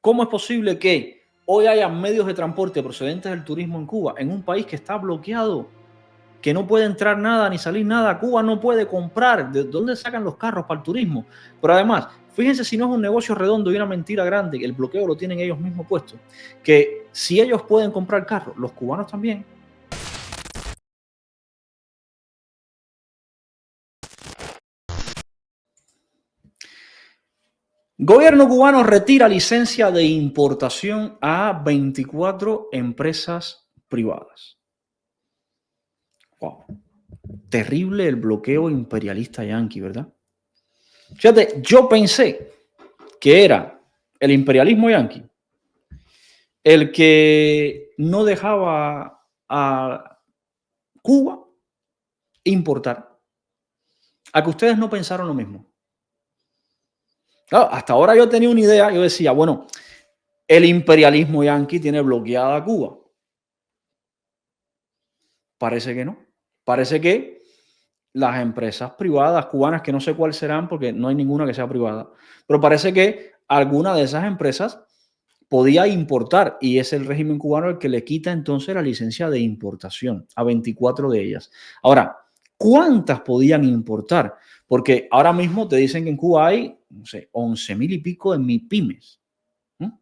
¿Cómo es posible que hoy haya medios de transporte procedentes del turismo en Cuba, en un país que está bloqueado, que no puede entrar nada ni salir nada? Cuba no puede comprar. ¿De dónde sacan los carros para el turismo? Pero además, fíjense si no es un negocio redondo y una mentira grande, que el bloqueo lo tienen ellos mismos puesto, que si ellos pueden comprar carros, los cubanos también. Gobierno cubano retira licencia de importación a 24 empresas privadas. Wow. Terrible el bloqueo imperialista yanqui, ¿verdad? Fíjate, yo pensé que era el imperialismo yanqui el que no dejaba a Cuba importar. A que ustedes no pensaron lo mismo. Claro, hasta ahora yo tenía una idea, yo decía, bueno, el imperialismo yanqui tiene bloqueada a Cuba. Parece que no. Parece que las empresas privadas cubanas, que no sé cuáles serán porque no hay ninguna que sea privada, pero parece que alguna de esas empresas podía importar y es el régimen cubano el que le quita entonces la licencia de importación a 24 de ellas. Ahora, ¿cuántas podían importar? Porque ahora mismo te dicen que en Cuba hay, no sé, 11,000 y pico de MIPYMES.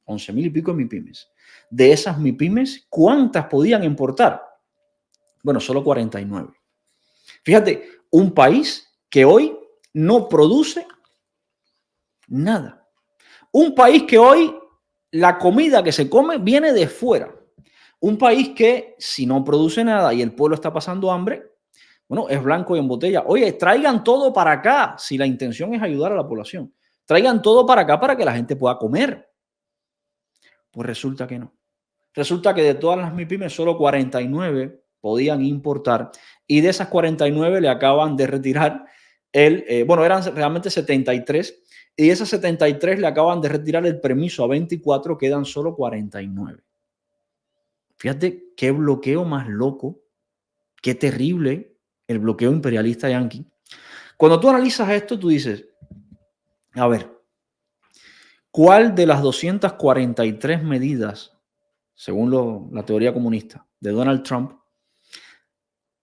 11,000 y pico de MIPYMES. De esas MIPYMES, ¿cuántas podían importar? Bueno, solo 49. Fíjate, un país que hoy no produce nada. Un país que hoy la comida que se come viene de fuera. Un país que si no produce nada y el pueblo está pasando hambre, bueno, es blanco y en botella. Oye, traigan todo para acá si la intención es ayudar a la población. Traigan todo para acá para que la gente pueda comer. Pues resulta que no. Resulta que de todas las MIPYMES solo 49 podían importar y de esas 49 le acaban de retirar bueno, eran realmente 73 y de esas 73 le acaban de retirar el permiso a 24, quedan solo 49. Fíjate qué bloqueo más loco, qué terrible el bloqueo imperialista yanqui. Cuando tú analizas esto, tú dices, a ver, ¿cuál de las 243 medidas, según la teoría comunista de Donald Trump,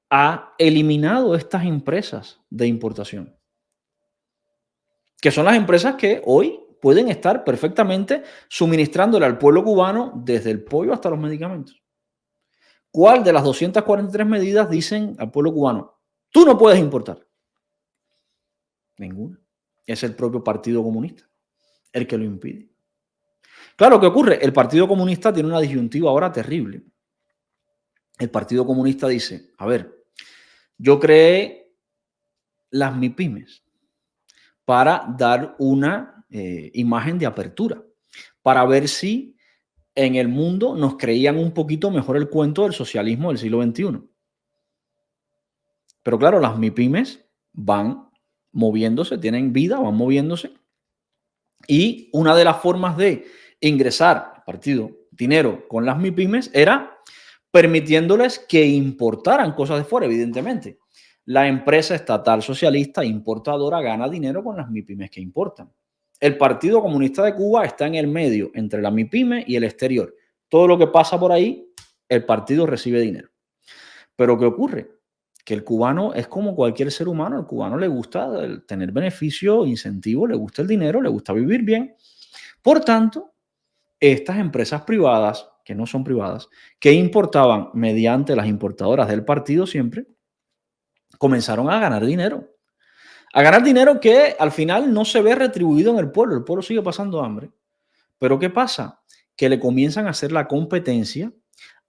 ha eliminado estas empresas de importación? Que son las empresas que hoy pueden estar perfectamente suministrándole al pueblo cubano desde el pollo hasta los medicamentos. ¿Cuál de las 243 medidas dicen al pueblo cubano, tú no puedes importar? Ninguna. Es el propio Partido Comunista el que lo impide. Claro, ¿qué ocurre? El Partido Comunista tiene una disyuntiva ahora terrible. El Partido Comunista dice, a ver, yo creé las MIPYMES para dar una imagen de apertura, para ver si en el mundo nos creían un poquito mejor el cuento del socialismo del siglo XXI. Pero claro, las MIPYMES van moviéndose, tienen vida, van moviéndose. Y una de las formas de ingresar al partido dinero con las MIPYMES era permitiéndoles que importaran cosas de fuera, evidentemente. La empresa estatal socialista importadora gana dinero con las MIPYMES que importan. El Partido Comunista de Cuba está en el medio entre la MIPYME y el exterior. Todo lo que pasa por ahí, el partido recibe dinero. Pero ¿qué ocurre? Que el cubano es como cualquier ser humano. Al cubano le gusta tener beneficio, incentivo, le gusta el dinero, le gusta vivir bien. Por tanto, estas empresas privadas, que no son privadas, que importaban mediante las importadoras del partido siempre, comenzaron a ganar dinero. A ganar dinero que al final no se ve retribuido en el pueblo sigue pasando hambre. Pero ¿qué pasa? Que le comienzan a hacer la competencia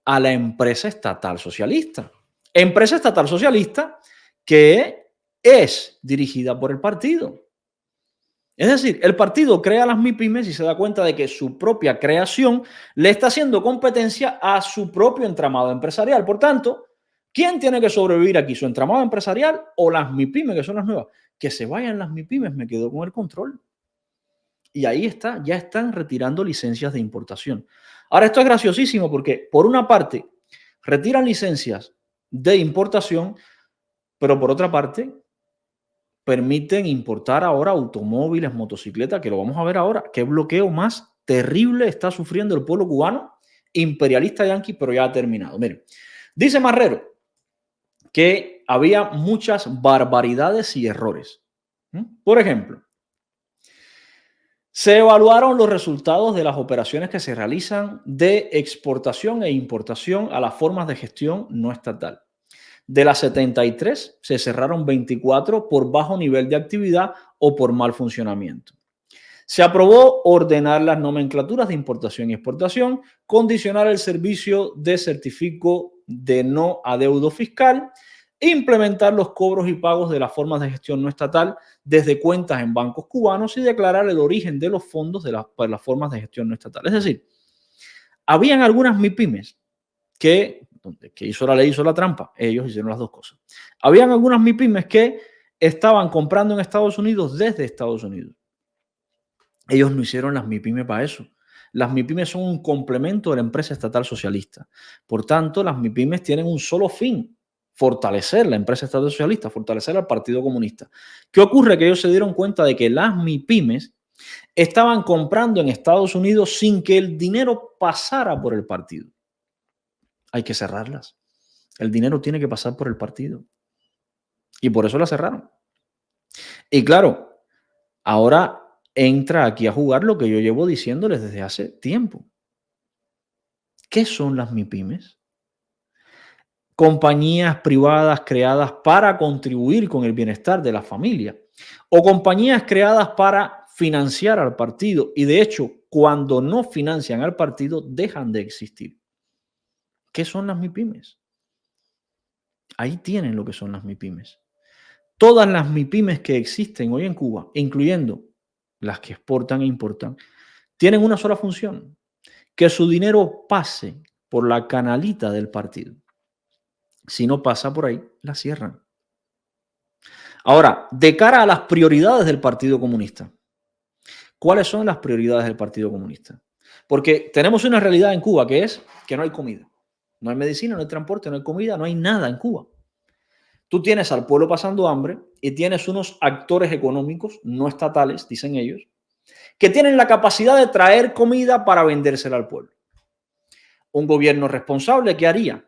a la empresa estatal socialista. Empresa estatal socialista que es dirigida por el partido. Es decir, el partido crea las MIPYMES y se da cuenta de que su propia creación le está haciendo competencia a su propio entramado empresarial. Por tanto, ¿quién tiene que sobrevivir aquí? ¿Su entramado empresarial o las MIPYMES, que son las nuevas? Que se vayan las MIPYMES, me quedo con el control. Y ahí está, ya están retirando licencias de importación. Ahora, esto es graciosísimo porque, por una parte, retiran licencias de importación, pero por otra parte, permiten importar ahora automóviles, motocicletas, que lo vamos a ver ahora. ¿Qué bloqueo más terrible está sufriendo el pueblo cubano, imperialista yanqui, pero ya ha terminado. Miren, dice Marrero que había muchas barbaridades y errores. Por ejemplo, se evaluaron los resultados de las operaciones que se realizan de exportación e importación a las formas de gestión no estatal. De las 73, se cerraron 24 por bajo nivel de actividad o por mal funcionamiento. Se aprobó ordenar las nomenclaturas de importación y exportación, condicionar el servicio de certificado de no adeudo fiscal, implementar los cobros y pagos de las formas de gestión no estatal desde cuentas en bancos cubanos y declarar el origen de los fondos para las formas de gestión no estatal. Es decir, habían algunas MIPYMES que hizo la ley, hizo la trampa. Ellos hicieron las dos cosas. Habían algunas MIPYMES que estaban comprando en Estados Unidos desde Estados Unidos. Ellos no hicieron las MIPYMES para eso. Las MIPYMES son un complemento de la empresa estatal socialista. Por tanto, las MIPYMES tienen un solo fin: fortalecer la empresa estatal socialista, fortalecer al Partido Comunista. ¿Qué ocurre? Que ellos se dieron cuenta de que las MIPYMES estaban comprando en Estados Unidos sin que el dinero pasara por el partido. Hay que cerrarlas. El dinero tiene que pasar por el partido. Y por eso la cerraron. Y claro, ahora entra aquí a jugar lo que yo llevo diciéndoles desde hace tiempo. ¿Qué son las MIPYMES? Compañías privadas creadas para contribuir con el bienestar de la familia o compañías creadas para financiar al partido y de hecho cuando no financian al partido dejan de existir. ¿Qué son las MIPYMES? Ahí tienen lo que son las MIPYMES. Todas las MIPYMES que existen hoy en Cuba, incluyendo las que exportan e importan, tienen una sola función: que su dinero pase por la canalita del partido. Si no pasa por ahí, la cierran. Ahora, de cara a las prioridades del Partido Comunista, ¿cuáles son las prioridades del Partido Comunista? Porque tenemos una realidad en Cuba que es que no hay comida. No hay medicina, no hay transporte, no hay comida, no hay nada en Cuba. Tú tienes al pueblo pasando hambre y tienes unos actores económicos no estatales, dicen ellos, que tienen la capacidad de traer comida para vendérsela al pueblo. Un gobierno responsable, ¿qué haría?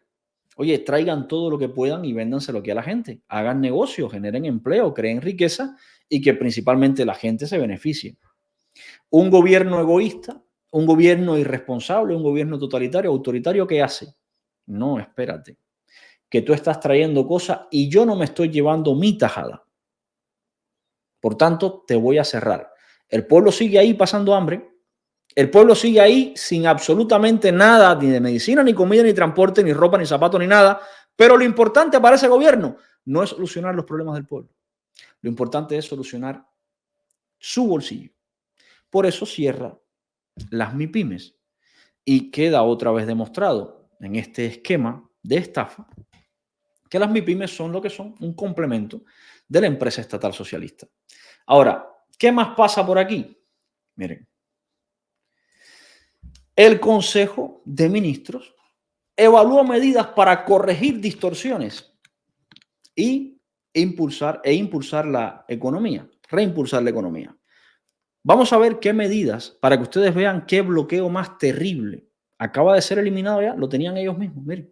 Oye, traigan todo lo que puedan y véndanselo aquí a la gente. Hagan negocio, generen empleo, creen riqueza y que principalmente la gente se beneficie. Un gobierno egoísta, un gobierno irresponsable, un gobierno totalitario, autoritario, ¿qué hace? No, espérate, que tú estás trayendo cosas y yo no me estoy llevando mi tajada. Por tanto, te voy a cerrar. El pueblo sigue ahí pasando hambre. El pueblo sigue ahí sin absolutamente nada, ni de medicina, ni comida, ni transporte, ni ropa, ni zapatos, ni nada. Pero lo importante para ese gobierno no es solucionar los problemas del pueblo. Lo importante es solucionar su bolsillo. Por eso cierra las MIPYMES. Y queda otra vez demostrado en este esquema de estafa que las MIPYMES son lo que son, un complemento de la empresa estatal socialista. Ahora, ¿qué más pasa por aquí? Miren, el Consejo de Ministros evaluó medidas para corregir distorsiones y impulsar la economía, reimpulsar la economía. Vamos a ver qué medidas para que ustedes vean qué bloqueo más terrible acaba de ser eliminado ya, lo tenían ellos mismos, miren.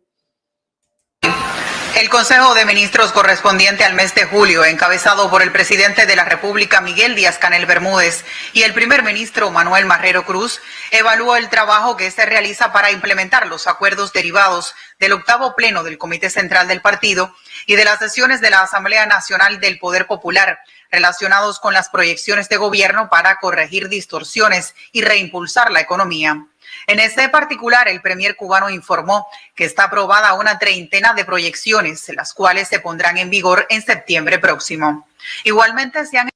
El Consejo de Ministros correspondiente al mes de julio, encabezado por el presidente de la República, Miguel Díaz-Canel Bermúdez, y el primer ministro, Manuel Marrero Cruz, evaluó el trabajo que se realiza para implementar los acuerdos derivados del 8º Pleno del Comité Central del Partido y de las sesiones de la Asamblea Nacional del Poder Popular, relacionados con las proyecciones de gobierno para corregir distorsiones y reimpulsar la economía. En este particular, el premier cubano informó que está aprobada una treintena de proyecciones, las cuales se pondrán en vigor en septiembre próximo. Igualmente se han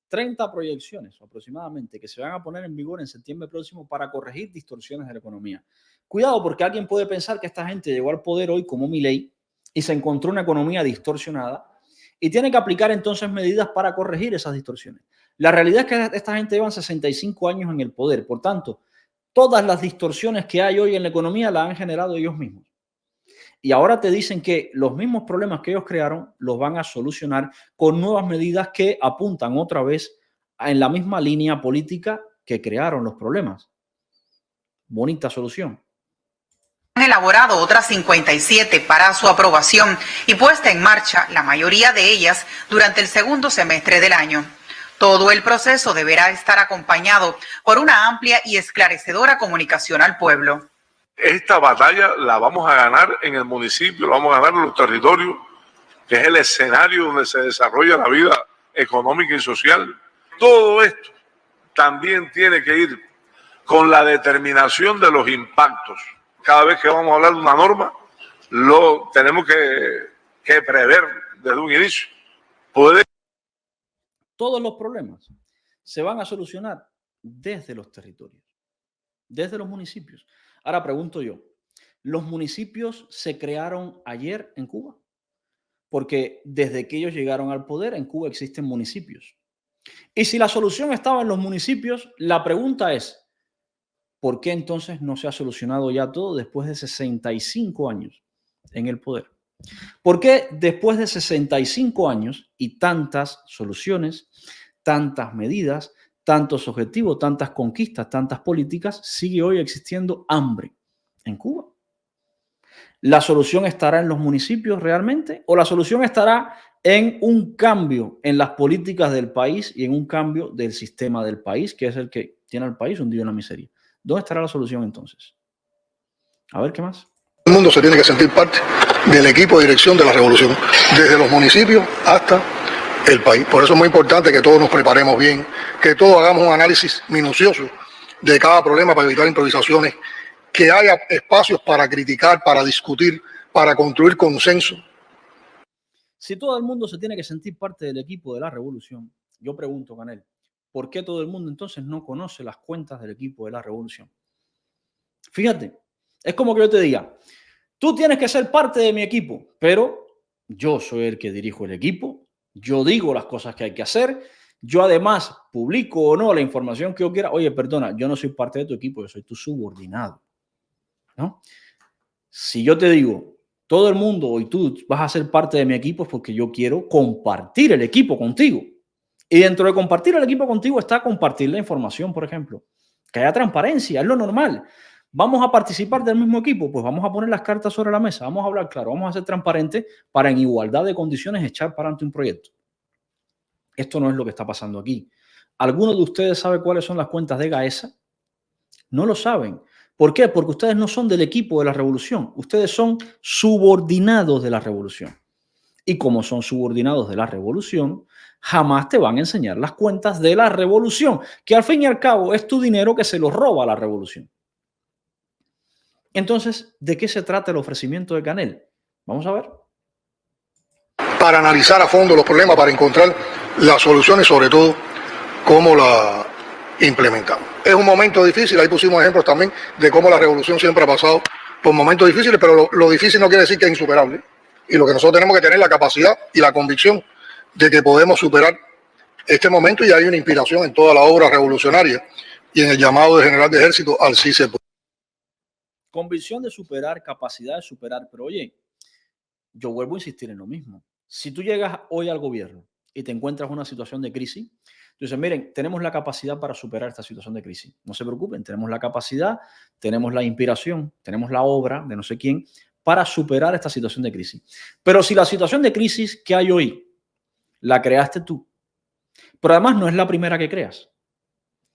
30 proyecciones aproximadamente que se van a poner en vigor en septiembre próximo para corregir distorsiones de la economía. Cuidado, porque alguien puede pensar que esta gente llegó al poder hoy como Milei y se encontró una economía distorsionada y tiene que aplicar entonces medidas para corregir esas distorsiones. La realidad es que esta gente lleva 65 años en el poder, por tanto, todas las distorsiones que hay hoy en la economía las han generado ellos mismos. Y ahora te dicen que los mismos problemas que ellos crearon los van a solucionar con nuevas medidas que apuntan otra vez en la misma línea política que crearon los problemas. bonita solución. Han elaborado otras 57 para su aprobación y puesta en marcha, la mayoría de ellas durante el segundo semestre del año. Todo el proceso deberá estar acompañado por una amplia y esclarecedora comunicación al pueblo. Esta batalla la vamos a ganar en el municipio, la vamos a ganar en los territorios, que es el escenario donde se desarrolla la vida económica y social. Todo esto también tiene que ir con la determinación de los impactos. Cada vez que vamos a hablar de una norma, lo tenemos que prever desde un inicio. Todos los problemas se van a solucionar desde los territorios, desde los municipios. Ahora pregunto yo, ¿los municipios se crearon ayer en Cuba? Porque desde que ellos llegaron al poder, en Cuba existen municipios. Y si la solución estaba en los municipios, la pregunta es, ¿por qué entonces no se ha solucionado ya todo después de 65 años en el poder? ¿Por qué después de 65 años y tantas soluciones, tantas medidas, tantos objetivos, tantas conquistas, tantas políticas, sigue hoy existiendo hambre en Cuba? ¿La solución estará en los municipios realmente? ¿O la solución estará en un cambio en las políticas del país y en un cambio del sistema del país, que es el que tiene al país hundido en la miseria? ¿Dónde estará la solución entonces? A ver, ¿qué más? El mundo se tiene que sentir parte del equipo de dirección de la revolución, desde los municipios hasta el país. Por eso es muy importante que todos nos preparemos bien, que todos hagamos un análisis minucioso de cada problema para evitar improvisaciones, que haya espacios para criticar, para discutir, para construir consenso. Si todo el mundo se tiene que sentir parte del equipo de la revolución, yo pregunto, Canel, ¿por qué todo el mundo entonces no conoce las cuentas del equipo de la revolución? Fíjate, es como que yo te diga, tú tienes que ser parte de mi equipo, pero yo soy el que dirijo el equipo, yo digo las cosas que hay que hacer, yo además publico o no la información que yo quiera. Oye, perdona, yo no soy parte de tu equipo, yo soy tu subordinado, ¿no? Si yo te digo, todo el mundo y tú vas a ser parte de mi equipo, es porque yo quiero compartir el equipo contigo. Y dentro de compartir el equipo contigo está compartir la información, por ejemplo. Que haya transparencia, es lo normal. ¿Vamos a participar del mismo equipo? Pues vamos a poner las cartas sobre la mesa, vamos a hablar claro, vamos a ser transparentes para en igualdad de condiciones echar para adelante un proyecto. Esto no es lo que está pasando aquí. ¿Alguno de ustedes sabe cuáles son las cuentas de Gaesa? No lo saben. ¿Por qué? Porque ustedes no son del equipo de la revolución. Ustedes son subordinados de la revolución. Y como son subordinados de la revolución, jamás te van a enseñar las cuentas de la revolución, que al fin y al cabo es tu dinero que se lo roba la revolución. Entonces, ¿de qué se trata el ofrecimiento de Canel? Vamos a ver. Para analizar a fondo los problemas, para encontrar las soluciones, sobre todo cómo la implementamos. Es un momento difícil, ahí pusimos ejemplos también de cómo la revolución siempre ha pasado por momentos difíciles, pero lo difícil no quiere decir que es insuperable. Y lo que nosotros tenemos que tener la capacidad y la convicción de que podemos superar este momento, y hay una inspiración en toda la obra revolucionaria y en el llamado del general de ejército al sí se puede. Convicción de superar, capacidad de superar, pero oye, yo vuelvo a insistir en lo mismo. Si tú llegas hoy al gobierno y te encuentras en una situación de crisis, tú dices, miren, tenemos la capacidad para superar esta situación de crisis. No se preocupen, tenemos la capacidad, tenemos la inspiración, tenemos la obra de no sé quién para superar esta situación de crisis. Pero si la situación de crisis que hay hoy la creaste tú, pero además no es la primera que creas.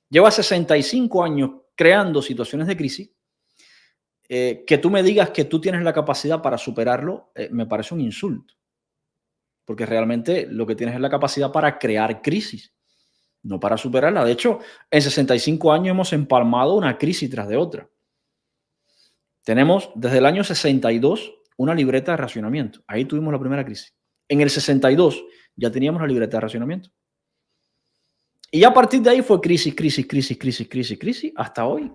Llevas 65 años creando situaciones de crisis. Que tú me digas que tú tienes la capacidad para superarlo, me parece un insulto. Porque realmente lo que tienes es la capacidad para crear crisis, no para superarla. De hecho, en 65 años hemos empalmado una crisis tras de otra. Tenemos desde el año 62 una libreta de racionamiento. Ahí tuvimos la primera crisis. En el 62 ya teníamos la libreta de racionamiento. Y a partir de ahí fue crisis, crisis, crisis, crisis, crisis, crisis, hasta hoy.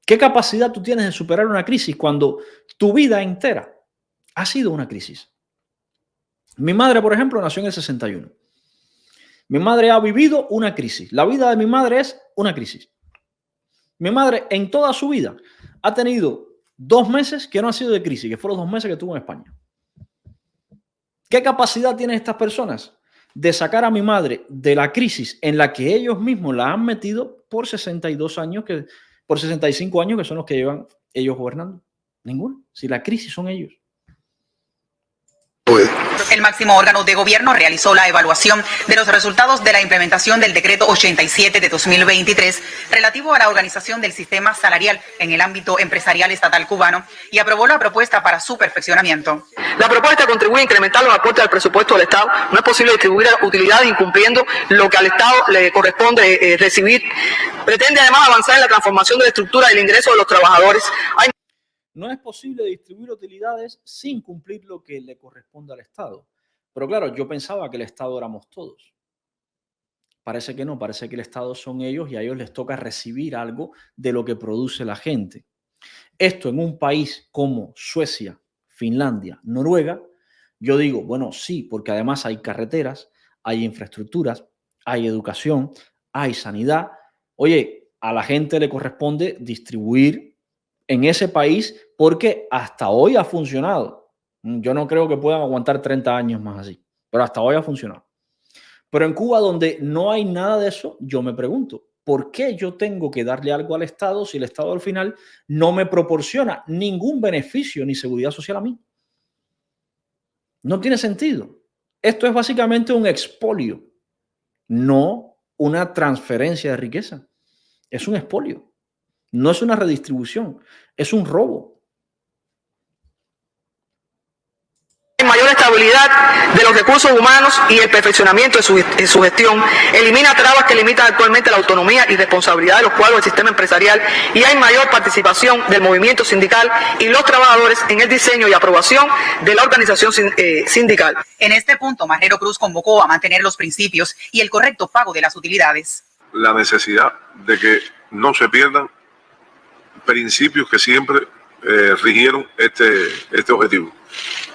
¿Qué capacidad tú tienes de superar una crisis cuando tu vida entera ha sido una crisis? Mi madre, por ejemplo, nació en el 61. Mi madre ha vivido una crisis. La vida de mi madre es una crisis. Mi madre en toda su vida ha tenido 2 meses que no han sido de crisis, que fueron los 2 meses que tuvo en España. ¿Qué capacidad tienen estas personas de sacar a mi madre de la crisis en la que ellos mismos la han metido por 62 años que por 65 años que son los que llevan ellos gobernando? Ninguno. Si la crisis son ellos. El máximo órgano de gobierno realizó la evaluación de los resultados de la implementación del decreto 87 de 2023 relativo a la organización del sistema salarial en el ámbito empresarial estatal cubano y aprobó la propuesta para su perfeccionamiento. La propuesta contribuye a incrementar los aportes al presupuesto del Estado. No es posible distribuir utilidades incumpliendo lo que al Estado le corresponde recibir. Pretende además avanzar en la transformación de la estructura del ingreso de los trabajadores. No es posible distribuir utilidades sin cumplir lo que le corresponde al Estado. Pero claro, yo pensaba que el Estado éramos todos. Parece que no, parece que el Estado son ellos y a ellos les toca recibir algo de lo que produce la gente. Esto en un país como Suecia, Finlandia, Noruega, yo digo, bueno, sí, porque además hay carreteras, hay infraestructuras, hay educación, hay sanidad. Oye, a la gente le corresponde distribuir en ese país porque hasta hoy ha funcionado. Yo no creo que puedan aguantar 30 años más así, pero hasta hoy ha funcionado. Pero en Cuba, donde no hay nada de eso, yo me pregunto, ¿por qué yo tengo que darle algo al Estado si el Estado al final no me proporciona ningún beneficio ni seguridad social a mí? No tiene sentido. Esto es básicamente un expolio, no una transferencia de riqueza. Es un expolio. No es una redistribución, es un robo. Hay mayor estabilidad de los recursos humanos y el perfeccionamiento de su gestión. Elimina trabas que limitan actualmente la autonomía y responsabilidad de los cuadros del sistema empresarial y hay mayor participación del movimiento sindical y los trabajadores en el diseño y aprobación de la organización sindical. En este punto, Marrero Cruz convocó a mantener los principios y el correcto pago de las utilidades. La necesidad de que no se pierdan principios que siempre rigieron este objetivo,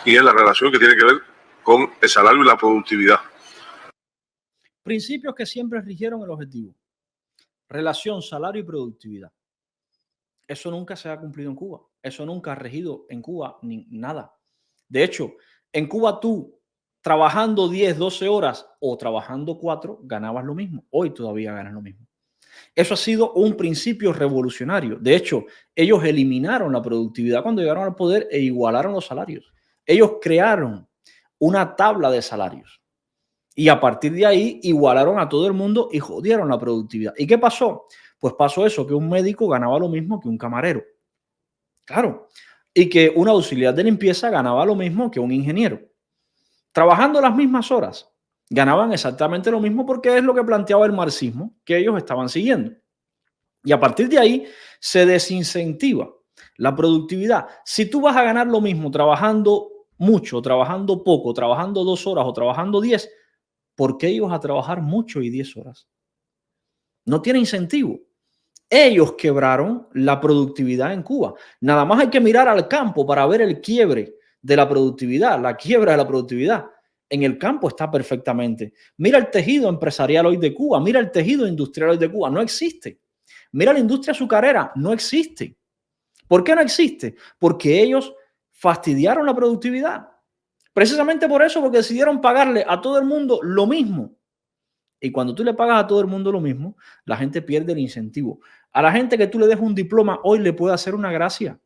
y es la relación que tiene que ver con el salario y la productividad. Principios que siempre rigieron el objetivo. Relación, salario y productividad. Eso nunca se ha cumplido en Cuba. Eso nunca ha regido en Cuba ni nada. De hecho, en Cuba tú, trabajando 10, 12 horas o trabajando 4, ganabas lo mismo. Hoy todavía ganas lo mismo. Eso ha sido un principio revolucionario. De hecho, ellos eliminaron la productividad cuando llegaron al poder e igualaron los salarios. Ellos crearon una tabla de salarios y a partir de ahí igualaron a todo el mundo y jodieron la productividad. ¿Y qué pasó? Pues pasó eso, que un médico ganaba lo mismo que un camarero. Claro. Y que un auxiliar de limpieza ganaba lo mismo que un ingeniero. Trabajando las mismas horas. Ganaban exactamente lo mismo porque es lo que planteaba el marxismo que ellos estaban siguiendo. Y a partir de ahí se desincentiva la productividad. Si tú vas a ganar lo mismo trabajando mucho, trabajando poco, trabajando 2 horas o trabajando 10, ¿por qué ibas a trabajar mucho y 10 horas? No tiene incentivo. Ellos quebraron la productividad en Cuba. Nada más hay que mirar al campo para ver el quiebre de la productividad, la quiebra de la productividad. En el campo está perfectamente. Mira el tejido empresarial hoy de Cuba, mira el tejido industrial hoy de Cuba, no existe. Mira la industria azucarera, no existe. ¿Por qué no existe? Porque ellos fastidiaron la productividad. Precisamente por eso, porque decidieron pagarle a todo el mundo lo mismo. Y cuando tú le pagas a todo el mundo lo mismo, la gente pierde el incentivo. A la gente que tú le des un diploma hoy le puede hacer una gracia.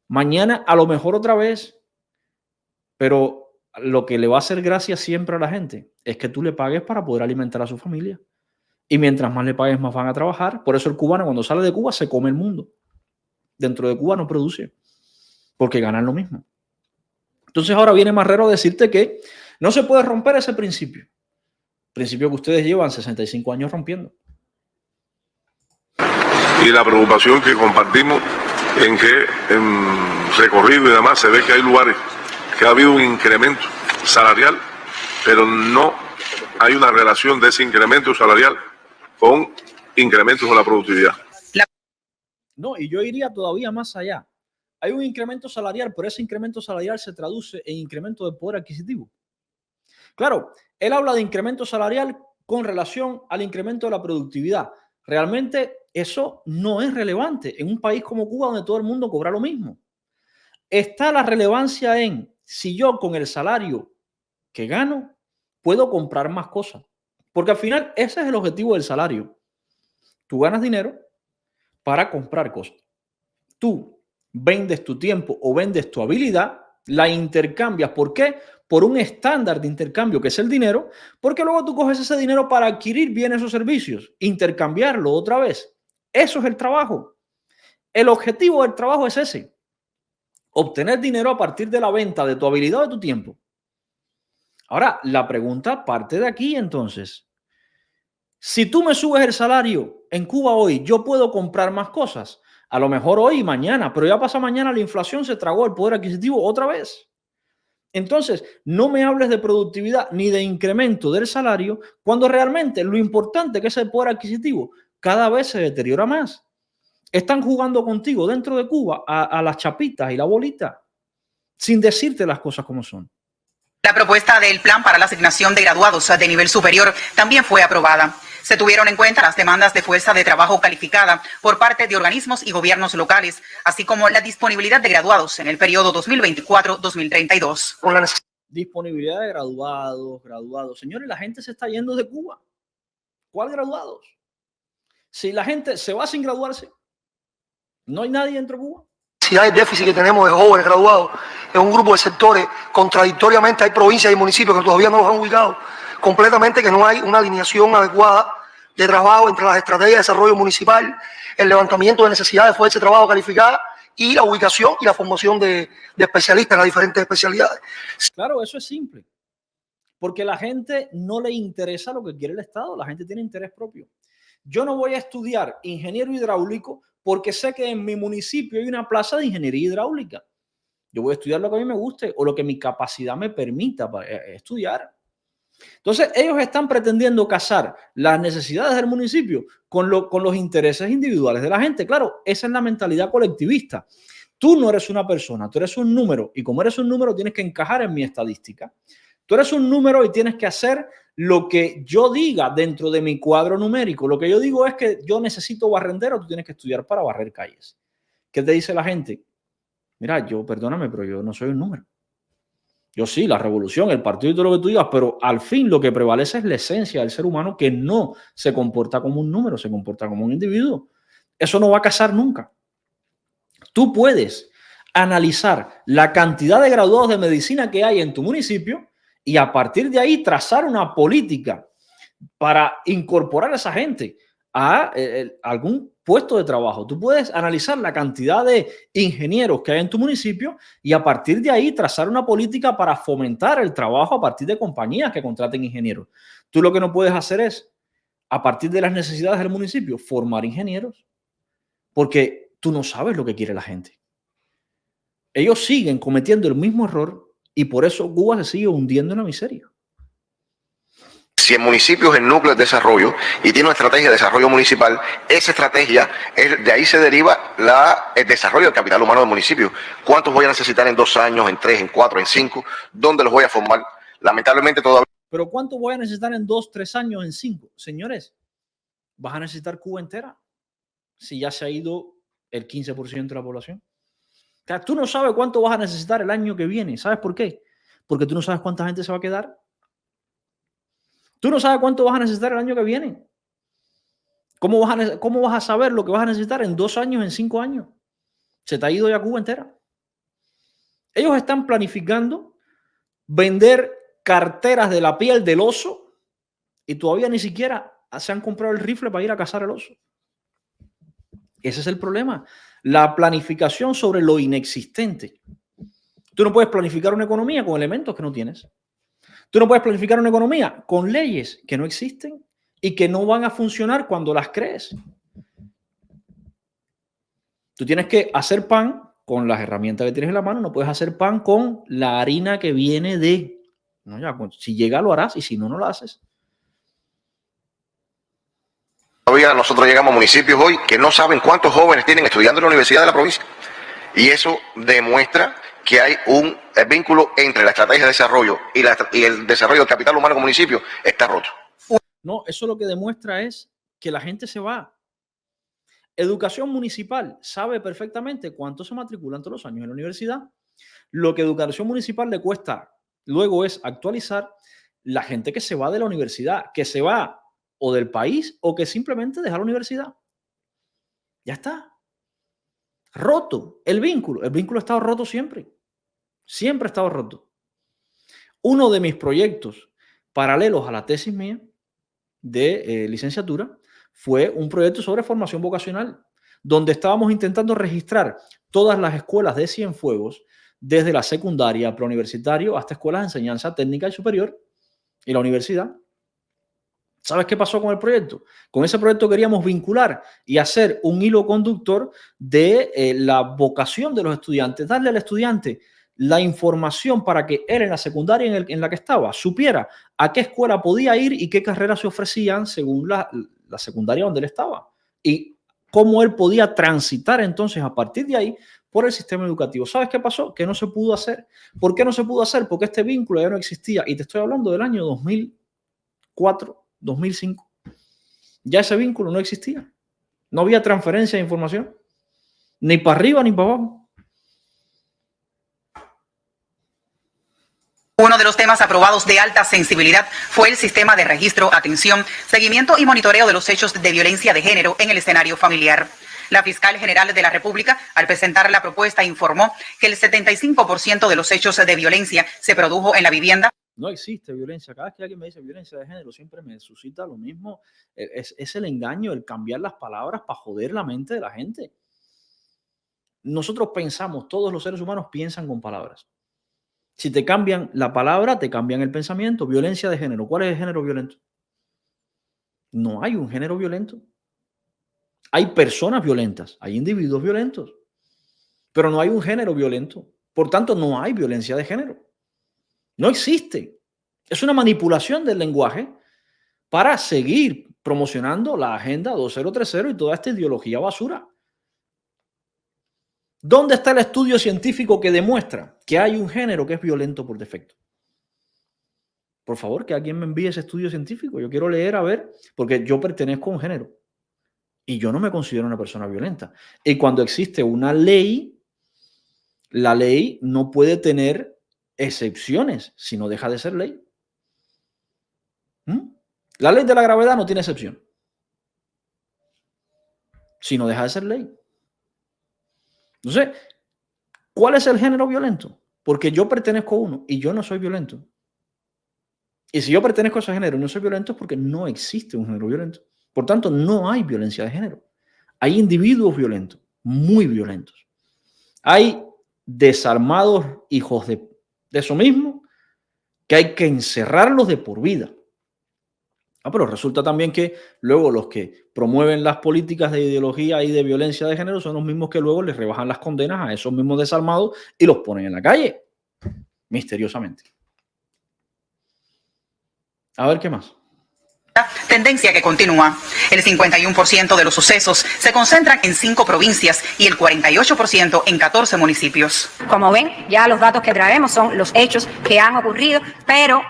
Mañana a lo mejor otra vez. Pero lo que le va a hacer gracia siempre a la gente es que tú le pagues para poder alimentar a su familia. Y mientras más le pagues, más van a trabajar. Por eso el cubano cuando sale de Cuba se come el mundo. Dentro de Cuba no produce porque ganan lo mismo. Entonces ahora viene Marrero a decirte que no se puede romper ese principio. Principio que ustedes llevan 65 años rompiendo. Y la preocupación que compartimos en que en recorrido y demás se ve que hay lugares que ha habido un incremento salarial, pero no hay una relación de ese incremento salarial con incrementos de la productividad. No, y yo iría todavía más allá. Hay un incremento salarial, pero ese incremento salarial se traduce en incremento de poder adquisitivo. Claro, él habla de incremento salarial con relación al incremento de la productividad. Realmente eso no es relevante en un país como Cuba donde todo el mundo cobra lo mismo. Está la relevancia en si yo con el salario que gano puedo comprar más cosas. Porque al final ese es el objetivo del salario. Tú ganas dinero para comprar cosas. Tú vendes tu tiempo o vendes tu habilidad, la intercambias. ¿Por qué? Por un estándar de intercambio que es el dinero, porque luego tú coges ese dinero para adquirir bienes o servicios, intercambiarlo otra vez. Eso es el trabajo. El objetivo del trabajo es ese: obtener dinero a partir de la venta de tu habilidad o de tu tiempo. Ahora, la pregunta parte de aquí entonces. Si tú me subes el salario en Cuba hoy, yo puedo comprar más cosas. A lo mejor hoy y mañana, pero ya pasa mañana, la inflación se tragó el poder adquisitivo otra vez. Entonces, no me hables de productividad ni de incremento del salario cuando realmente lo importante que es el poder adquisitivo cada vez se deteriora más. Están jugando contigo dentro de Cuba a las chapitas y la bolita sin decirte las cosas como son. La propuesta del plan para la asignación de graduados de nivel superior también fue aprobada. Se tuvieron en cuenta las demandas de fuerza de trabajo calificada por parte de organismos y gobiernos locales, así como la disponibilidad de graduados en el periodo 2024-2032. Disponibilidad de graduados. Señores, la gente se está yendo de Cuba. ¿Cuál graduados? Si la gente se va sin graduarse, no hay nadie dentro de Cuba. Si hay déficit que tenemos de jóvenes graduados en un grupo de sectores, contradictoriamente hay provincias y municipios que todavía no los han ubicado completamente, que no hay una alineación adecuada de trabajo entre las estrategias de desarrollo municipal, el levantamiento de necesidades de fuerza de trabajo calificada y la ubicación y la formación de especialistas en las diferentes especialidades. Claro, eso es simple, porque la gente no le interesa lo que quiere el Estado, la gente tiene interés propio. Yo no voy a estudiar ingeniero hidráulico porque sé que en mi municipio hay una plaza de ingeniería hidráulica. Yo voy a estudiar lo que a mí me guste o lo que mi capacidad me permita estudiar. Entonces, ellos están pretendiendo casar las necesidades del municipio con los intereses individuales de la gente. Claro, esa es la mentalidad colectivista. Tú no eres una persona, tú eres un número, y como eres un número tienes que encajar en mi estadística. Tú eres un número y tienes que hacer lo que yo diga dentro de mi cuadro numérico. Lo que yo digo es que yo necesito barrendero, tú tienes que estudiar para barrer calles. ¿Qué te dice la gente? Mira, perdóname, pero yo no soy un número. Yo sí, la revolución, el partido y todo lo que tú digas, pero al fin lo que prevalece es la esencia del ser humano, que no se comporta como un número, se comporta como un individuo. Eso no va a casar nunca. Tú puedes analizar la cantidad de graduados de medicina que hay en tu municipio y a partir de ahí trazar una política para incorporar a esa gente a algún puesto de trabajo. Tú puedes analizar la cantidad de ingenieros que hay en tu municipio y a partir de ahí trazar una política para fomentar el trabajo a partir de compañías que contraten ingenieros. Tú lo que no puedes hacer es, a partir de las necesidades del municipio, formar ingenieros, porque tú no sabes lo que quiere la gente. Ellos siguen cometiendo el mismo error y por eso Cuba se sigue hundiendo en la miseria. Si el municipio es el núcleo de desarrollo y tiene una estrategia de desarrollo municipal, esa estrategia, de ahí se deriva el desarrollo del capital humano del municipio. ¿Cuántos voy a necesitar en 2 años, en 3, en 4, en 5? ¿Dónde los voy a formar? Lamentablemente todavía. Pero ¿cuánto voy a necesitar en 2, 3 años, en 5? Señores, vas a necesitar Cuba entera si ya se ha ido el 15% de la población. O sea, tú no sabes cuánto vas a necesitar el año que viene. ¿Sabes por qué? Porque tú no sabes cuánta gente se va a quedar. Tú no sabes cuánto vas a necesitar el año que viene. ¿Cómo vas a saber lo que vas a necesitar en 2 años, en 5 años? Se te ha ido ya Cuba entera. Ellos están planificando vender carteras de la piel del oso y todavía ni siquiera se han comprado el rifle para ir a cazar el oso. Ese es el problema. La planificación sobre lo inexistente. Tú no puedes planificar una economía con elementos que no tienes. Tú no puedes planificar una economía con leyes que no existen y que no van a funcionar cuando las crees. Tú tienes que hacer pan con las herramientas que tienes en la mano. No puedes hacer pan con la harina que viene de... No, ya, si llega lo harás y si no, no lo haces. Todavía nosotros llegamos a municipios hoy que no saben cuántos jóvenes tienen estudiando en la universidad de la provincia. Y eso demuestra que hay un vínculo entre la estrategia de desarrollo y el desarrollo del capital humano como municipio está roto. No, eso lo que demuestra es que la gente se va. Educación municipal sabe perfectamente cuánto se matriculan todos los años en la universidad. Lo que educación municipal le cuesta luego es actualizar la gente que se va de la universidad, que se va o del país o que simplemente deja la universidad. Ya está. Roto el vínculo. El vínculo ha estado roto siempre. Siempre ha estado roto. Uno de mis proyectos paralelos a la tesis mía de licenciatura fue un proyecto sobre formación vocacional, donde estábamos intentando registrar todas las escuelas de Cienfuegos, desde la secundaria, preuniversitario, hasta escuelas de enseñanza técnica y superior y la universidad. ¿Sabes qué pasó con el proyecto? Con ese proyecto queríamos vincular y hacer un hilo conductor de la vocación de los estudiantes, darle al estudiante la información para que él en la secundaria en la que estaba supiera a qué escuela podía ir y qué carreras se ofrecían según la secundaria donde él estaba y cómo él podía transitar entonces a partir de ahí por el sistema educativo. ¿Sabes qué pasó? Que no se pudo hacer. ¿Por qué no se pudo hacer? Porque este vínculo ya no existía y te estoy hablando del año 2004, 2005. Ya ese vínculo no existía. No había transferencia de información, ni para arriba ni para abajo. Uno de los temas aprobados de alta sensibilidad fue el sistema de registro, atención, seguimiento y monitoreo de los hechos de violencia de género en el escenario familiar. La fiscal general de la República, al presentar la propuesta, informó que el 75% de los hechos de violencia se produjo en la vivienda. No existe violencia. Cada vez que alguien me dice violencia de género, siempre me suscita lo mismo. Es el engaño, el cambiar las palabras para joder la mente de la gente. Nosotros pensamos, todos los seres humanos piensan con palabras. Si te cambian la palabra, te cambian el pensamiento. Violencia de género. ¿Cuál es el género violento? No hay un género violento. Hay personas violentas, hay individuos violentos, pero no hay un género violento. Por tanto, no hay violencia de género. No existe. Es una manipulación del lenguaje para seguir promocionando la Agenda 2030 y toda esta ideología basura. ¿Dónde está el estudio científico que demuestra que hay un género que es violento por defecto? Por favor, que alguien me envíe ese estudio científico. Yo quiero leer a ver, porque yo pertenezco a un género y yo no me considero una persona violenta. Y cuando existe una ley, la ley no puede tener excepciones si no deja de ser ley. La ley de la gravedad no tiene excepción si no deja de ser ley. Entonces, ¿cuál es el género violento? Porque yo pertenezco a uno y yo no soy violento. Y si yo pertenezco a ese género y no soy violento es porque no existe un género violento. Por tanto, no hay violencia de género. Hay individuos violentos, muy violentos. Hay desarmados hijos de eso mismo que hay que encerrarlos de por vida. Pero resulta también que luego los que promueven las políticas de ideología y de violencia de género son los mismos que luego les rebajan las condenas a esos mismos desarmados y los ponen en la calle, misteriosamente. A ver qué más. Tendencia que continúa. El 51% de los sucesos se concentran en 5 provincias y el 48% en 14 municipios. Como ven, ya los datos que traemos son los hechos que han ocurrido, pero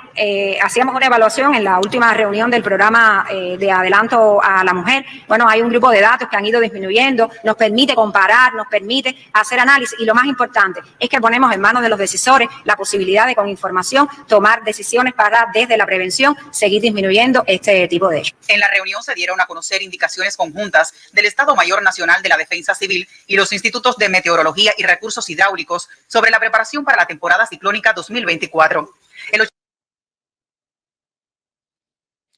hacíamos una evaluación en la última reunión del programa de adelanto a la mujer. Bueno, hay un grupo de datos que han ido disminuyendo, nos permite comparar, nos permite hacer análisis y lo más importante es que ponemos en manos de los decisores la posibilidad de con información tomar decisiones para desde la prevención seguir disminuyendo este tipo de hechos. En la reunión se dieron a conocer indicaciones conjuntas del Estado Mayor Nacional de la Defensa Civil y los institutos de meteorología y recursos hidráulicos sobre la preparación para la temporada ciclónica 2024.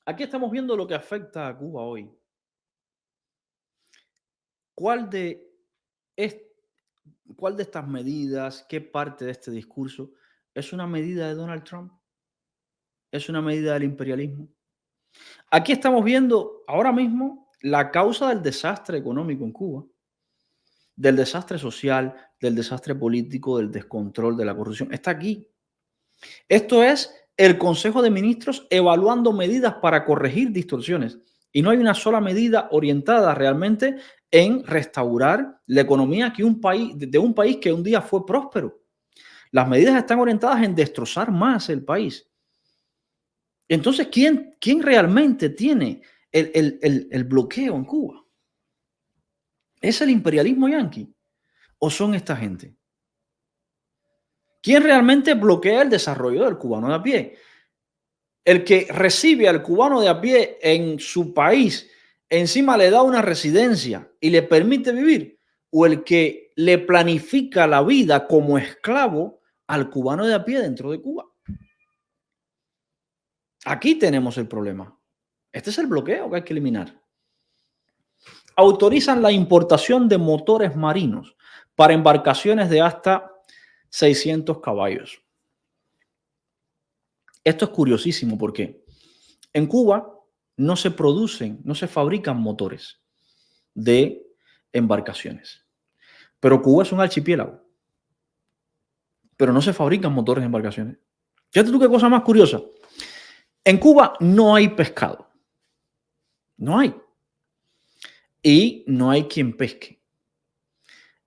Aquí estamos viendo lo que afecta a Cuba hoy. ¿Cuál de estas medidas, qué parte de este discurso es una medida de Donald Trump? ¿Es una medida del imperialismo? Aquí estamos viendo ahora mismo la causa del desastre económico en Cuba, del desastre social, del desastre político, del descontrol, de la corrupción. Está aquí. Esto es el Consejo de Ministros evaluando medidas para corregir distorsiones. Y no hay una sola medida orientada realmente en restaurar la economía de un país que un día fue próspero. Las medidas están orientadas en destrozar más el país. Entonces, ¿quién realmente tiene el bloqueo en Cuba? ¿Es el imperialismo yanqui o son esta gente? ¿Quién realmente bloquea el desarrollo del cubano de a pie? El que recibe al cubano de a pie en su país encima le da una residencia y le permite vivir, o el que le planifica la vida como esclavo al cubano de a pie dentro de Cuba. Aquí tenemos el problema. Este es el bloqueo que hay que eliminar. Autorizan la importación de motores marinos para embarcaciones de hasta 600 caballos. Esto es curiosísimo porque en Cuba no se producen, no se fabrican motores de embarcaciones. Pero Cuba es un archipiélago. Pero no se fabrican motores de embarcaciones. Fíjate tú qué cosa más curiosa. En Cuba no hay pescado. No hay. Y no hay quien pesque.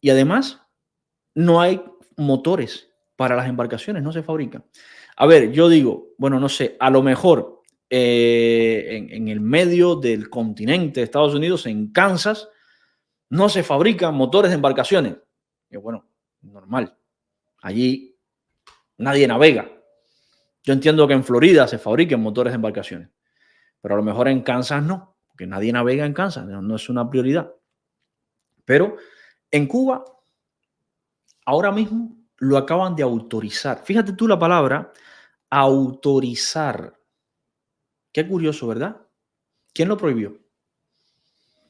Y además, no hay motores para las embarcaciones, no se fabrican. A ver, yo digo, bueno, no sé, a lo mejor en el medio del continente de Estados Unidos, en Kansas, no se fabrican motores de embarcaciones. Y bueno, normal. Allí nadie navega. Yo entiendo que en Florida se fabriquen motores de embarcaciones, pero a lo mejor en Kansas no, porque nadie navega en Kansas, no es una prioridad. Pero en Cuba, ahora mismo lo acaban de autorizar. Fíjate tú la palabra autorizar. Qué curioso, ¿verdad? ¿Quién lo prohibió?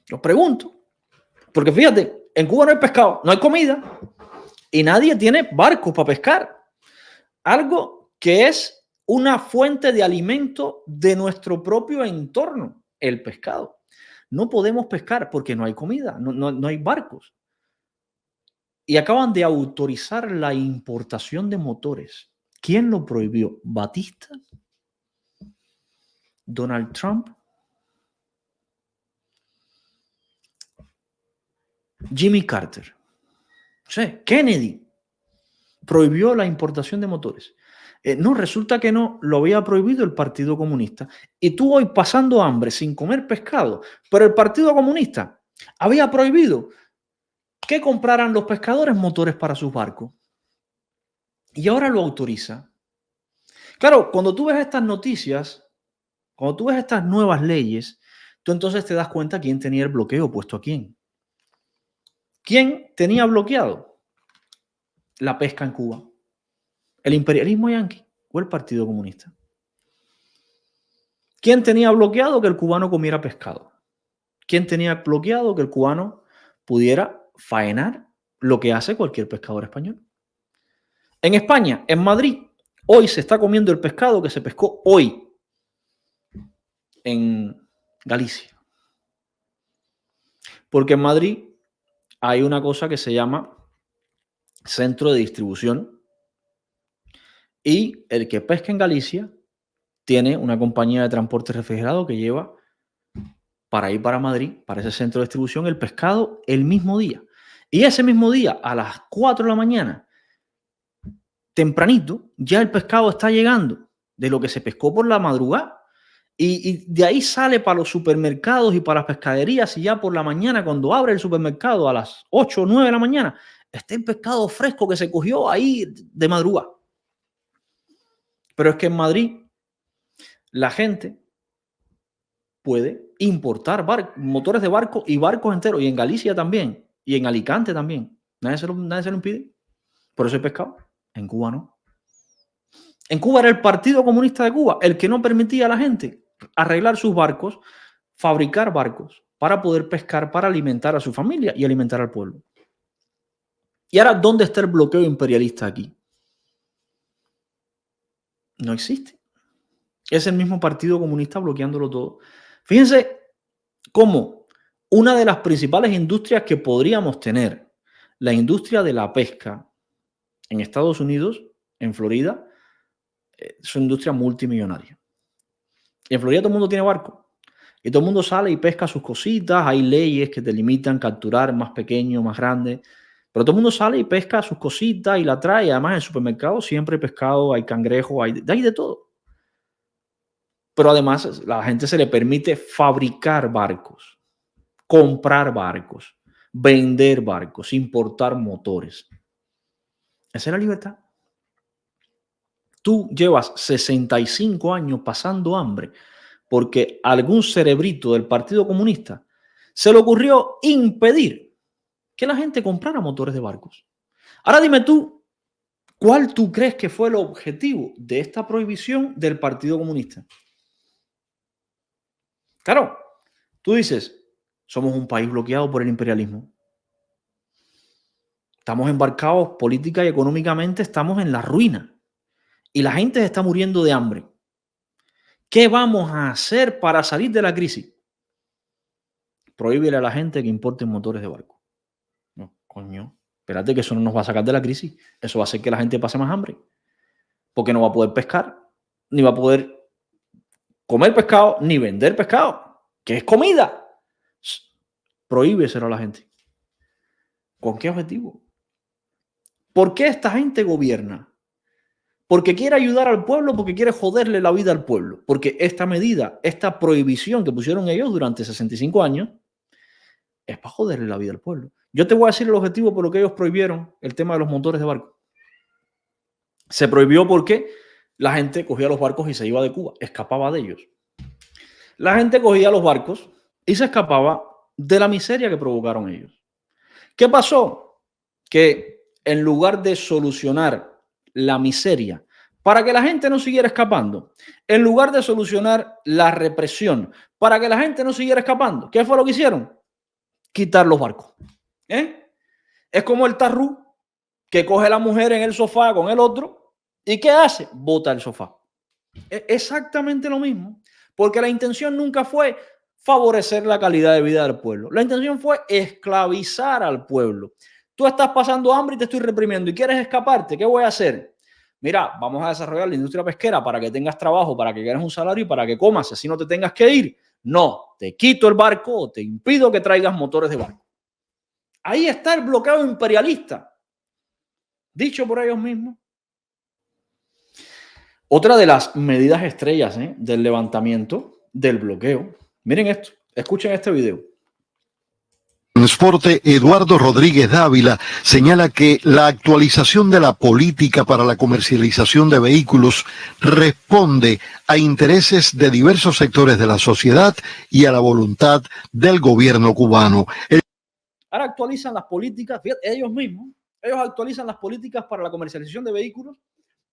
Lo pregunto. Porque fíjate, en Cuba no hay pescado, no hay comida y nadie tiene barcos para pescar. Algo que es una fuente de alimento de nuestro propio entorno, el pescado. No podemos pescar porque no hay comida, no hay barcos. Y acaban de autorizar la importación de motores. ¿Quién lo prohibió? ¿Batista? ¿Donald Trump? ¿Jimmy Carter? Sí, Kennedy prohibió la importación de motores. No, resulta que no, lo había prohibido el Partido Comunista. Y tú hoy pasando hambre sin comer pescado, pero el Partido Comunista había prohibido que compraran los pescadores motores para sus barcos. Y ahora lo autoriza. Claro, cuando tú ves estas noticias, cuando tú ves estas nuevas leyes, tú entonces te das cuenta quién tenía el bloqueo puesto a quién. ¿Quién tenía bloqueado la pesca en Cuba? ¿El imperialismo yanqui o el Partido Comunista? ¿Quién tenía bloqueado que el cubano comiera pescado? ¿Quién tenía bloqueado que el cubano pudiera faenar lo que hace cualquier pescador español? En España, en Madrid, hoy se está comiendo el pescado que se pescó hoy en Galicia. Porque en Madrid hay una cosa que se llama centro de distribución y el que pesca en Galicia tiene una compañía de transporte refrigerado que lleva para ir para Madrid, para ese centro de distribución, el pescado el mismo día. Y ese mismo día, a las 4 de la mañana, tempranito, ya el pescado está llegando de lo que se pescó por la madrugada. Y de ahí sale para los supermercados y para las pescaderías y ya por la mañana, cuando abre el supermercado a las 8 o 9 de la mañana, está el pescado fresco que se cogió ahí de madrugada. Pero es que en Madrid la gente puede importar motores de barco y barcos enteros, y en Galicia también, y en Alicante también. Nadie se lo impide. Por eso hay pescado. En Cuba no. En Cuba era el Partido Comunista de Cuba el que no permitía a la gente arreglar sus barcos, fabricar barcos para poder pescar, para alimentar a su familia y alimentar al pueblo. Y ahora, ¿dónde está el bloqueo imperialista aquí? No existe. Es el mismo Partido Comunista bloqueándolo todo. Fíjense cómo una de las principales industrias que podríamos tener, la industria de la pesca en Estados Unidos, en Florida, es una industria multimillonaria. Y en Florida todo el mundo tiene barco. Y todo el mundo sale y pesca sus cositas. Hay leyes que te limitan capturar más pequeño, más grande. Pero todo el mundo sale y pesca sus cositas y la trae. Además, en el supermercado siempre hay pescado, hay cangrejo, hay de todo. Pero además, a la gente se le permite fabricar barcos, comprar barcos, vender barcos, importar motores. Esa es la libertad. Tú llevas 65 años pasando hambre porque algún cerebrito del Partido Comunista se le ocurrió impedir que la gente comprara motores de barcos. Ahora dime tú, ¿cuál tú crees que fue el objetivo de esta prohibición del Partido Comunista? Claro, tú dices, somos un país bloqueado por el imperialismo. Estamos embarcados política y económicamente, estamos en la ruina. Y la gente se está muriendo de hambre. ¿Qué vamos a hacer para salir de la crisis? Prohíbele a la gente que importen motores de barco. No, coño, espérate que eso no nos va a sacar de la crisis. Eso va a hacer que la gente pase más hambre. Porque no va a poder pescar, ni va a poder comer pescado, ni vender pescado, que es comida. Prohíbeselo a la gente. ¿Con qué objetivo? ¿Por qué esta gente gobierna? Porque quiere ayudar al pueblo, porque quiere joderle la vida al pueblo. Porque esta medida, esta prohibición que pusieron ellos durante 65 años, es para joderle la vida al pueblo. Yo te voy a decir el objetivo por lo que ellos prohibieron el tema de los motores de barco. Se prohibió porque la gente cogía los barcos y se iba de Cuba, escapaba de ellos. La gente cogía los barcos y se escapaba de la miseria que provocaron ellos. ¿Qué pasó? Que en lugar de solucionar la miseria para que la gente no siguiera escapando, en lugar de solucionar la represión para que la gente no siguiera escapando, ¿qué fue lo que hicieron? Quitar los barcos. Es como el tarrú que coge a la mujer en el sofá con el otro y ¿qué hace? Bota el sofá. Es exactamente lo mismo, porque la intención nunca fue favorecer la calidad de vida del pueblo. La intención fue esclavizar al pueblo. Tú estás pasando hambre y te estoy reprimiendo y quieres escaparte. ¿Qué voy a hacer? Mira, vamos a desarrollar la industria pesquera para que tengas trabajo, para que ganes un salario y para que comas, así no te tengas que ir. No, te quito el barco o te impido que traigas motores de barco. Ahí está el bloqueo imperialista, dicho por ellos mismos. Otra de las medidas estrellas del levantamiento del bloqueo. Miren esto, escuchen este video. Transporte Eduardo Rodríguez Dávila señala que la actualización de la política para la comercialización de vehículos responde a intereses de diversos sectores de la sociedad y a la voluntad del gobierno cubano. Ahora actualizan las políticas, fíjate, ellos mismos, ellos actualizan las políticas para la comercialización de vehículos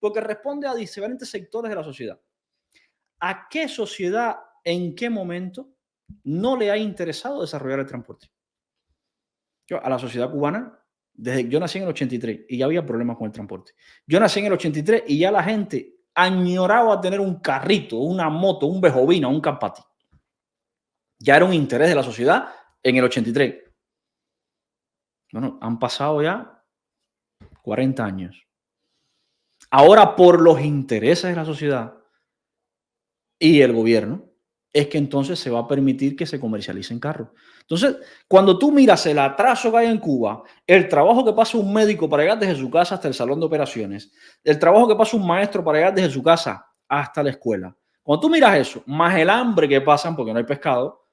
porque responde a diferentes sectores de la sociedad. ¿A qué sociedad, en qué momento no le ha interesado desarrollar el transporte? A la sociedad cubana, yo nací en el 83 y ya había problemas con el transporte. Yo nací en el 83 y ya la gente añoraba tener un carrito, una moto, un Bejovina, un Campati. Ya era un interés de la sociedad en el 83. Bueno, han pasado ya 40 años. Ahora, por los intereses de la sociedad y el gobierno, es que entonces se va a permitir que se comercialicen carros. Entonces, cuando tú miras el atraso que hay en Cuba, el trabajo que pasa un médico para llegar desde su casa hasta el salón de operaciones, el trabajo que pasa un maestro para llegar desde su casa hasta la escuela, cuando tú miras eso, más el hambre que pasan porque no hay pescado,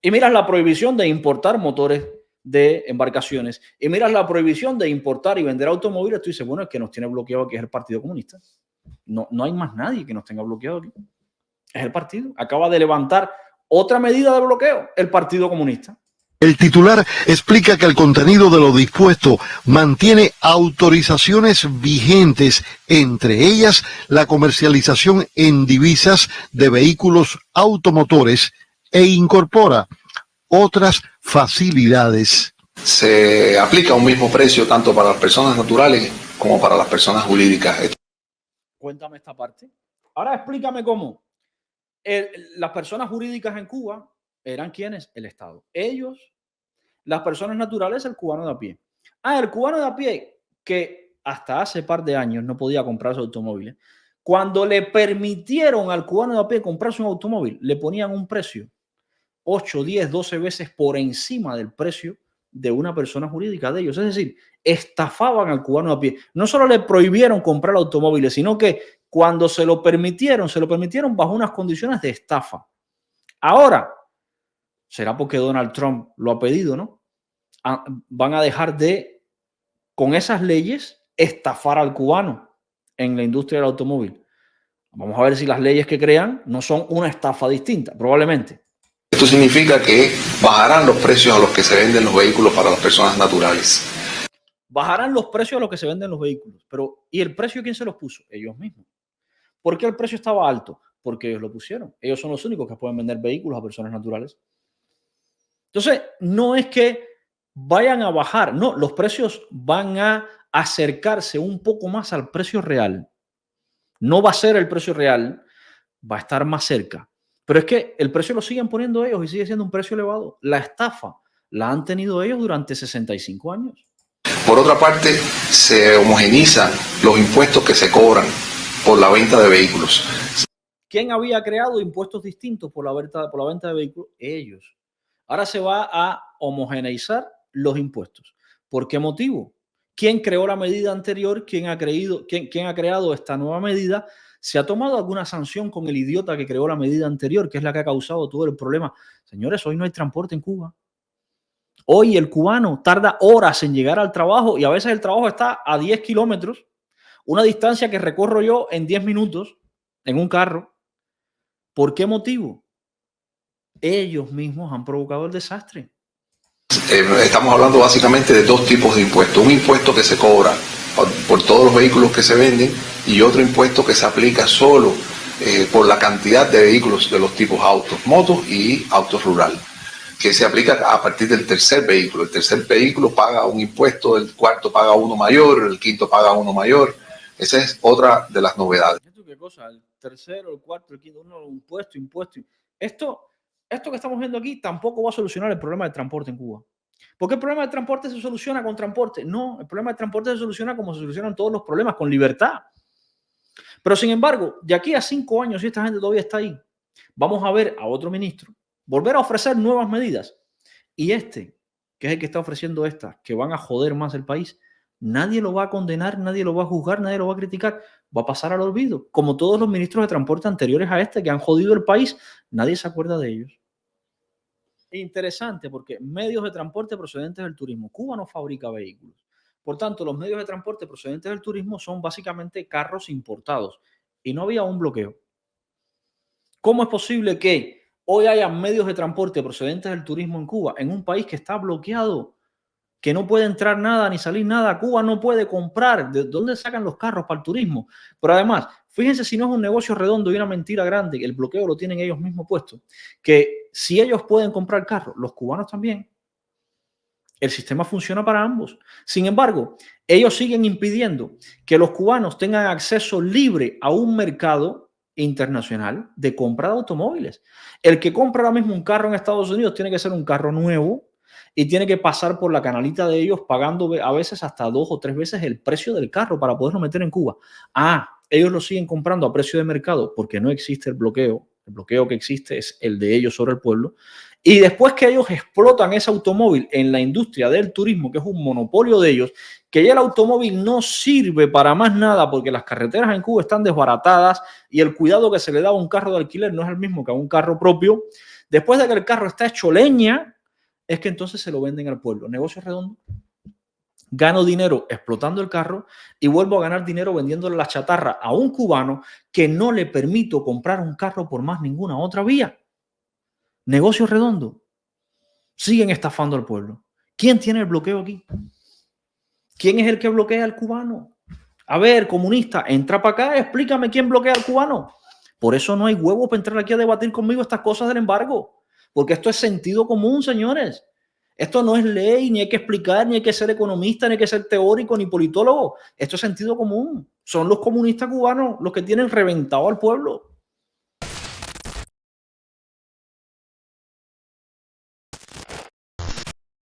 y miras la prohibición de importar motores de embarcaciones, y miras la prohibición de importar y vender automóviles, tú dices, bueno, el que nos tiene bloqueado aquí es el Partido Comunista. No hay más nadie que nos tenga bloqueado aquí. Es el partido. Acaba de levantar otra medida de bloqueo, el Partido Comunista. El titular explica que el contenido de lo dispuesto mantiene autorizaciones vigentes, entre ellas la comercialización en divisas de vehículos automotores e incorpora otras facilidades. Se aplica un mismo precio tanto para las personas naturales como para las personas jurídicas. Cuéntame esta parte. Ahora explícame cómo. Las personas jurídicas en Cuba eran ¿quiénes? El Estado. Ellos, las personas naturales, el cubano de a pie. El cubano de a pie que hasta hace par de años no podía comprarse automóviles. Cuando le permitieron al cubano de a pie comprarse un automóvil, le ponían un precio 8, 10, 12 veces por encima del precio de una persona jurídica de ellos. Es decir, estafaban al cubano de a pie. No solo le prohibieron comprar automóviles, sino que cuando se lo permitieron bajo unas condiciones de estafa. Ahora, será porque Donald Trump lo ha pedido, ¿no? Van a dejar de, con esas leyes, estafar al cubano en la industria del automóvil. Vamos a ver si las leyes que crean no son una estafa distinta, probablemente. Esto significa que bajarán los precios a los que se venden los vehículos para las personas naturales. Bajarán los precios a los que se venden los vehículos. Pero, ¿y el precio quién se los puso? Ellos mismos. ¿Por qué el precio estaba alto? Porque ellos lo pusieron. Ellos son los únicos que pueden vender vehículos a personas naturales. Entonces, no es que vayan a bajar, no, los precios van a acercarse un poco más al precio real. No va a ser el precio real, va a estar más cerca. Pero es que el precio lo siguen poniendo ellos y sigue siendo un precio elevado. La estafa la han tenido ellos durante 65 años. Por otra parte, se homogenizan los impuestos que se cobran por la venta de vehículos. ¿Quién había creado impuestos distintos por la venta de vehículos? Ellos. Ahora se va a homogeneizar los impuestos. ¿Por qué motivo? ¿Quién creó la medida anterior? ¿Quién ha creado esta nueva medida? ¿Se ha tomado alguna sanción con el idiota que creó la medida anterior, que es la que ha causado todo el problema? Señores, hoy no hay transporte en Cuba. Hoy el cubano tarda horas en llegar al trabajo y a veces el trabajo está a 10 kilómetros, una distancia que recorro yo en 10 minutos en un carro. ¿Por qué motivo? Ellos mismos han provocado el desastre. Estamos hablando básicamente de dos tipos de impuestos. Un impuesto que se cobra por todos los vehículos que se venden y otro impuesto que se aplica solo por la cantidad de vehículos de los tipos autos, motos y autos rural, que se aplica a partir del tercer vehículo. El tercer vehículo paga un impuesto, el cuarto paga uno mayor, el quinto paga uno mayor. Esa es otra de las novedades. ¿Qué cosa? El tercero, el cuarto, el quinto, uno, impuesto. Esto que estamos viendo aquí tampoco va a solucionar el problema del transporte en Cuba. ¿Por qué el problema del transporte se soluciona con transporte? No, el problema del transporte se soluciona como se solucionan todos los problemas, con libertad. Pero sin embargo, de aquí a 5 años, si esta gente todavía está ahí, vamos a ver a otro ministro volver a ofrecer nuevas medidas. Y que es el que está ofreciendo estas, que van a joder más el país, nadie lo va a condenar, nadie lo va a juzgar, nadie lo va a criticar, va a pasar al olvido. Como todos los ministros de transporte anteriores a que han jodido el país, nadie se acuerda de ellos. Interesante, porque medios de transporte procedentes del turismo. Cuba no fabrica vehículos. Por tanto, los medios de transporte procedentes del turismo son básicamente carros importados. Y no había un bloqueo. ¿Cómo es posible que hoy haya medios de transporte procedentes del turismo en Cuba, en un país que está bloqueado, que no puede entrar nada ni salir nada? Cuba no puede comprar. ¿De dónde sacan los carros para el turismo? Pero además, fíjense si no es un negocio redondo y una mentira grande, el bloqueo lo tienen ellos mismos puesto, que si ellos pueden comprar carros, los cubanos también. El sistema funciona para ambos. Sin embargo, ellos siguen impidiendo que los cubanos tengan acceso libre a un mercado internacional de compra de automóviles. El que compra ahora mismo un carro en Estados Unidos tiene que ser un carro nuevo y tiene que pasar por la canalita de ellos pagando a veces hasta 2 o 3 veces el precio del carro para poderlo meter en Cuba. Ellos lo siguen comprando a precio de mercado porque no existe el bloqueo. El bloqueo que existe es el de ellos sobre el pueblo. Y después que ellos explotan ese automóvil en la industria del turismo, que es un monopolio de ellos, que ya el automóvil no sirve para más nada porque las carreteras en Cuba están desbaratadas y el cuidado que se le da a un carro de alquiler no es el mismo que a un carro propio. Después de que el carro está hecho leña, es que entonces se lo venden al pueblo. Negocio redondo. Gano dinero explotando el carro y vuelvo a ganar dinero vendiéndole la chatarra a un cubano que no le permito comprar un carro por más ninguna otra vía. Negocio redondo. Siguen estafando al pueblo. ¿Quién tiene el bloqueo aquí? ¿Quién es el que bloquea al cubano? A ver, comunista, entra para acá, explícame quién bloquea al cubano. Por eso no hay huevos para entrar aquí a debatir conmigo estas cosas del embargo. Porque esto es sentido común, señores. Esto no es ley, ni hay que explicar, ni hay que ser economista, ni hay que ser teórico, ni politólogo. Esto es sentido común. Son los comunistas cubanos los que tienen reventado al pueblo.